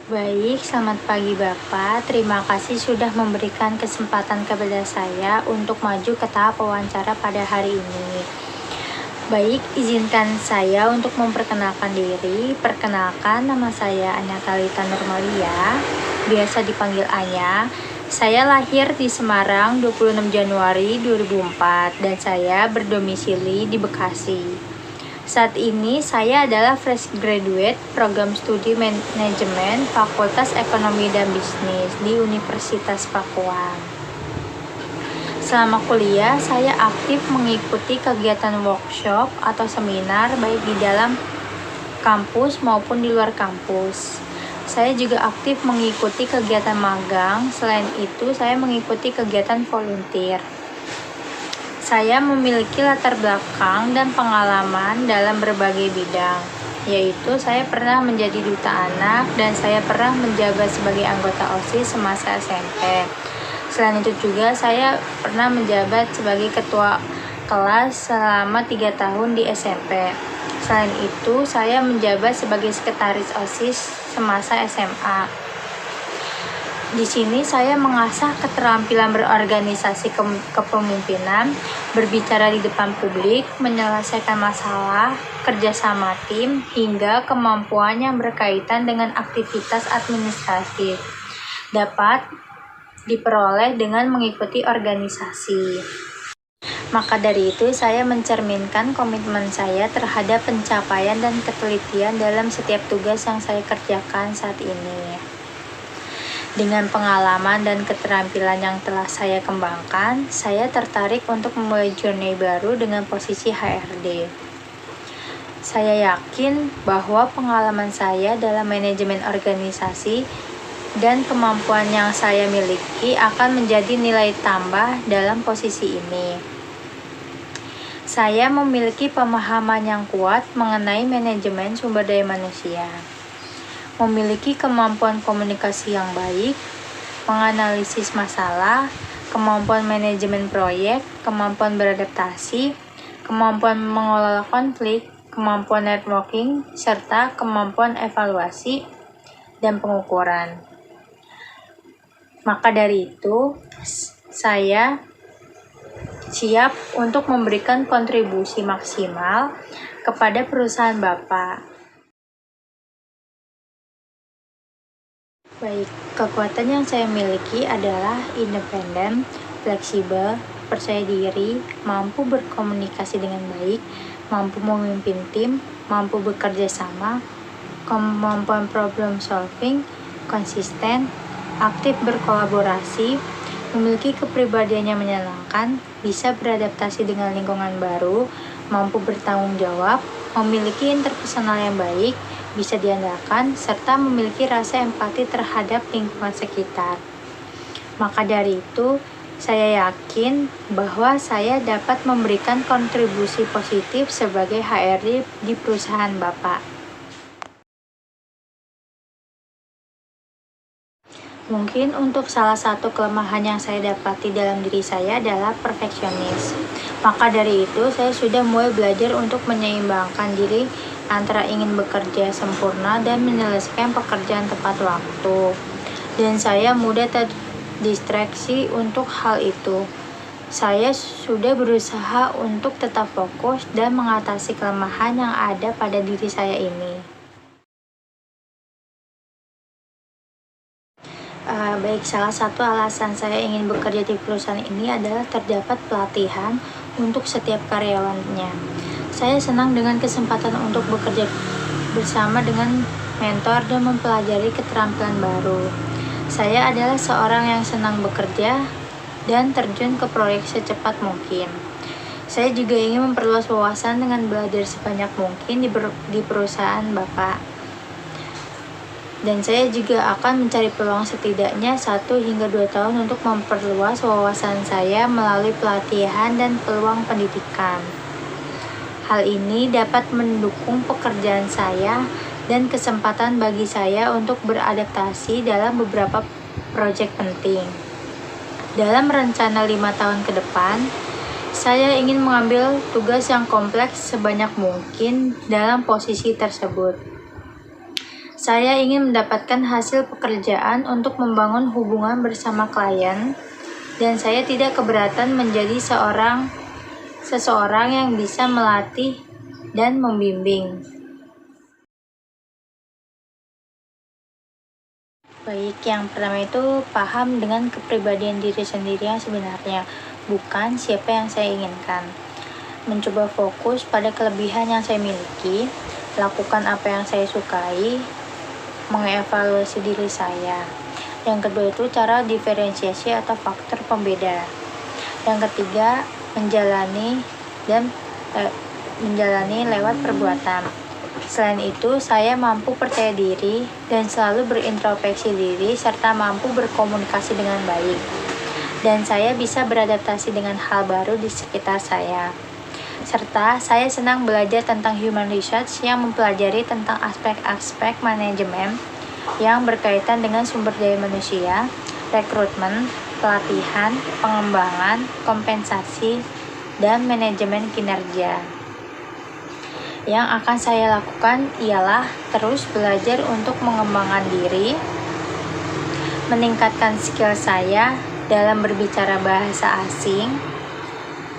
Baik, selamat pagi Bapak. Terima kasih sudah memberikan kesempatan kepada saya untuk maju ke tahap wawancara pada hari ini. Baik, izinkan saya untuk memperkenalkan diri. Perkenalkan, nama saya Anya Talita Nurmalia, biasa dipanggil Anya. Saya lahir di Semarang 26 Januari 2004 dan saya berdomisili di Bekasi. Saat ini saya adalah fresh graduate program studi manajemen Fakultas Ekonomi dan Bisnis di Universitas Pakuan. Selama kuliah, saya aktif mengikuti kegiatan workshop atau seminar baik di dalam kampus maupun di luar kampus. Saya juga aktif mengikuti kegiatan magang. Selain itu, saya mengikuti kegiatan volunteer. Saya memiliki latar belakang dan pengalaman dalam berbagai bidang, yaitu saya pernah menjadi duta anak dan saya pernah menjabat sebagai anggota OSIS semasa SMP. Selain itu juga saya pernah menjabat sebagai ketua kelas selama 3 tahun di SMP. Selain itu, saya menjabat sebagai sekretaris OSIS semasa SMA. Di sini saya mengasah keterampilan berorganisasi kepemimpinan, berbicara di depan publik, menyelesaikan masalah, kerjasama tim, hingga kemampuan yang berkaitan dengan aktivitas administratif dapat diperoleh dengan mengikuti organisasi. Maka dari itu, saya mencerminkan komitmen saya terhadap pencapaian dan ketelitian dalam setiap tugas yang saya kerjakan saat ini. Dengan pengalaman dan keterampilan yang telah saya kembangkan, saya tertarik untuk memulai journey baru dengan posisi HRD. Saya yakin bahwa pengalaman saya dalam manajemen organisasi dan kemampuan yang saya miliki akan menjadi nilai tambah dalam posisi ini. Saya memiliki pemahaman yang kuat mengenai manajemen sumber daya manusia, memiliki kemampuan komunikasi yang baik, menganalisis masalah, kemampuan manajemen proyek, kemampuan beradaptasi, kemampuan mengelola konflik, kemampuan networking, serta kemampuan evaluasi dan pengukuran. Maka dari itu, saya siap untuk memberikan kontribusi maksimal kepada perusahaan Bapak. Baik, kekuatan yang saya miliki adalah independen, fleksibel, percaya diri, mampu berkomunikasi dengan baik, mampu memimpin tim, mampu bekerja sama, kemampuan problem solving, konsisten, aktif berkolaborasi, memiliki kepribadian yang menyenangkan, bisa beradaptasi dengan lingkungan baru, mampu bertanggung jawab, memiliki interpersonal yang baik, bisa diandalkan, serta memiliki rasa empati terhadap lingkungan sekitar. Maka dari itu, saya yakin bahwa saya dapat memberikan kontribusi positif sebagai HRD di perusahaan Bapak. Mungkin untuk salah satu kelemahan yang saya dapati dalam diri saya adalah perfeksionis. Maka dari itu, saya sudah mulai belajar untuk menyeimbangkan diri antara ingin bekerja sempurna dan menyelesaikan pekerjaan tepat waktu. Dan saya mudah terdistraksi untuk hal itu. Saya sudah berusaha untuk tetap fokus dan mengatasi kelemahan yang ada pada diri saya ini. Baik, salah satu alasan saya ingin bekerja di perusahaan ini adalah terdapat pelatihan untuk setiap karyawannya. Saya senang dengan kesempatan untuk bekerja bersama dengan mentor dan mempelajari keterampilan baru. Saya adalah seorang yang senang bekerja dan terjun ke proyek secepat mungkin. Saya juga ingin memperluas wawasan dengan belajar sebanyak mungkin di perusahaan Bapak. Dan saya juga akan mencari peluang setidaknya 1 hingga 2 tahun untuk memperluas wawasan saya melalui pelatihan dan peluang pendidikan. Hal ini dapat mendukung pekerjaan saya dan kesempatan bagi saya untuk beradaptasi dalam beberapa proyek penting. Dalam rencana 5 tahun ke depan, saya ingin mengambil tugas yang kompleks sebanyak mungkin dalam posisi tersebut. Saya ingin mendapatkan hasil pekerjaan untuk membangun hubungan bersama klien, dan saya tidak keberatan menjadi seseorang yang bisa melatih dan membimbing. Baik, yang pertama itu paham dengan kepribadian diri sendiri yang sebenarnya, bukan siapa yang saya inginkan. Mencoba fokus pada kelebihan yang saya miliki, lakukan apa yang saya sukai, mengevaluasi diri saya. Yang kedua itu cara diferensiasi atau faktor pembeda. Yang ketiga, menjalani lewat perbuatan. Selain itu, saya mampu percaya diri dan selalu berintrospeksi diri serta mampu berkomunikasi dengan baik. Dan saya bisa beradaptasi dengan hal baru di sekitar saya. Serta saya senang belajar tentang human research yang mempelajari tentang aspek-aspek manajemen yang berkaitan dengan sumber daya manusia, rekrutmen, pelatihan, pengembangan, kompensasi, dan manajemen kinerja. Yang akan saya lakukan ialah terus belajar untuk mengembangkan diri, meningkatkan skill saya dalam berbicara bahasa asing,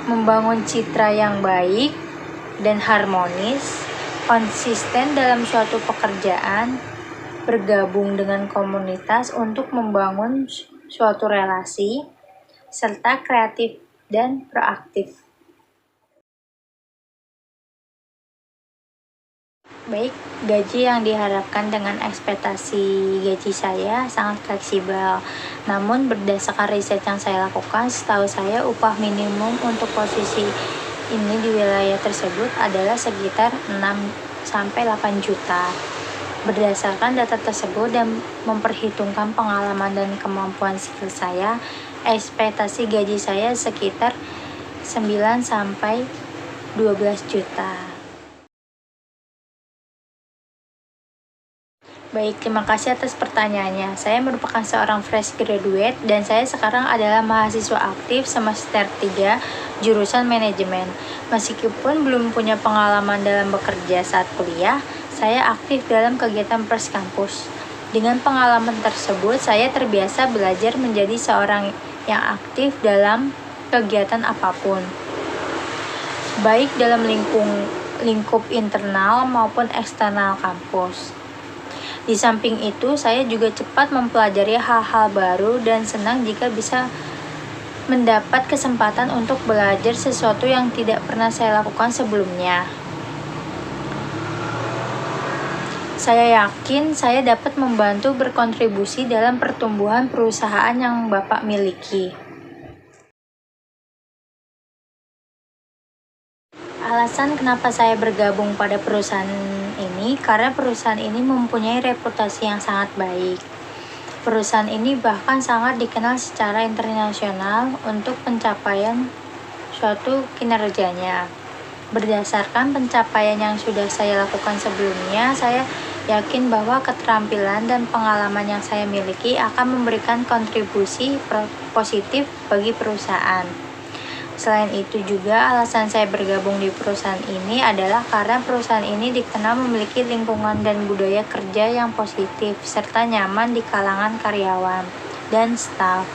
membangun citra yang baik dan harmonis, konsisten dalam suatu pekerjaan, bergabung dengan komunitas untuk membangun suatu relasi, serta kreatif dan proaktif. Baik, gaji yang diharapkan dengan ekspektasi gaji saya sangat fleksibel. Namun berdasarkan riset yang saya lakukan, setahu saya upah minimum untuk posisi ini di wilayah tersebut adalah sekitar 6-8 juta. Berdasarkan data tersebut dan memperhitungkan pengalaman dan kemampuan skill saya, ekspektasi gaji saya sekitar 9-12 juta. Baik, terima kasih atas pertanyaannya. Saya merupakan seorang fresh graduate dan saya sekarang adalah mahasiswa aktif semester 3 jurusan manajemen. Meskipun belum punya pengalaman dalam bekerja saat kuliah, saya aktif dalam kegiatan pers kampus. Dengan pengalaman tersebut, saya terbiasa belajar menjadi seorang yang aktif dalam kegiatan apapun, baik dalam lingkup internal maupun eksternal kampus. Di samping itu, saya juga cepat mempelajari hal-hal baru dan senang jika bisa mendapat kesempatan untuk belajar sesuatu yang tidak pernah saya lakukan sebelumnya. Saya yakin saya dapat membantu berkontribusi dalam pertumbuhan perusahaan yang Bapak miliki. Alasan kenapa saya bergabung pada perusahaan ini, karena perusahaan ini mempunyai reputasi yang sangat baik. Perusahaan ini bahkan sangat dikenal secara internasional untuk pencapaian suatu kinerjanya. Berdasarkan pencapaian yang sudah saya lakukan sebelumnya, saya yakin bahwa keterampilan dan pengalaman yang saya miliki akan memberikan kontribusi positif bagi perusahaan. Selain itu juga alasan saya bergabung di perusahaan ini adalah karena perusahaan ini dikenal memiliki lingkungan dan budaya kerja yang positif serta nyaman di kalangan karyawan dan staf.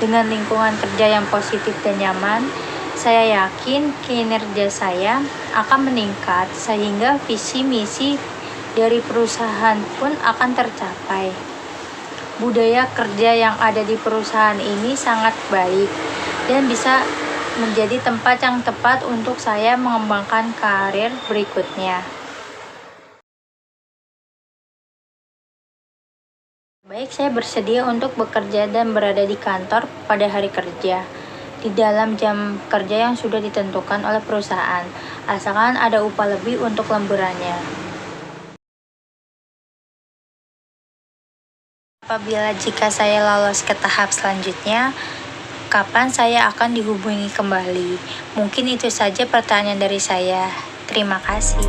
Dengan lingkungan kerja yang positif dan nyaman, saya yakin kinerja saya akan meningkat sehingga visi misi dari perusahaan pun akan tercapai. Budaya kerja yang ada di perusahaan ini sangat baik dan bisa menjadi tempat yang tepat untuk saya mengembangkan karir berikutnya. Baik, saya bersedia untuk bekerja dan berada di kantor pada hari kerja, di dalam jam kerja yang sudah ditentukan oleh perusahaan, asalkan ada upah lebih untuk lemburannya. Apabila jika saya lolos ke tahap selanjutnya, kapan saya akan dihubungi kembali? Mungkin itu saja pertanyaan dari saya. Terima kasih.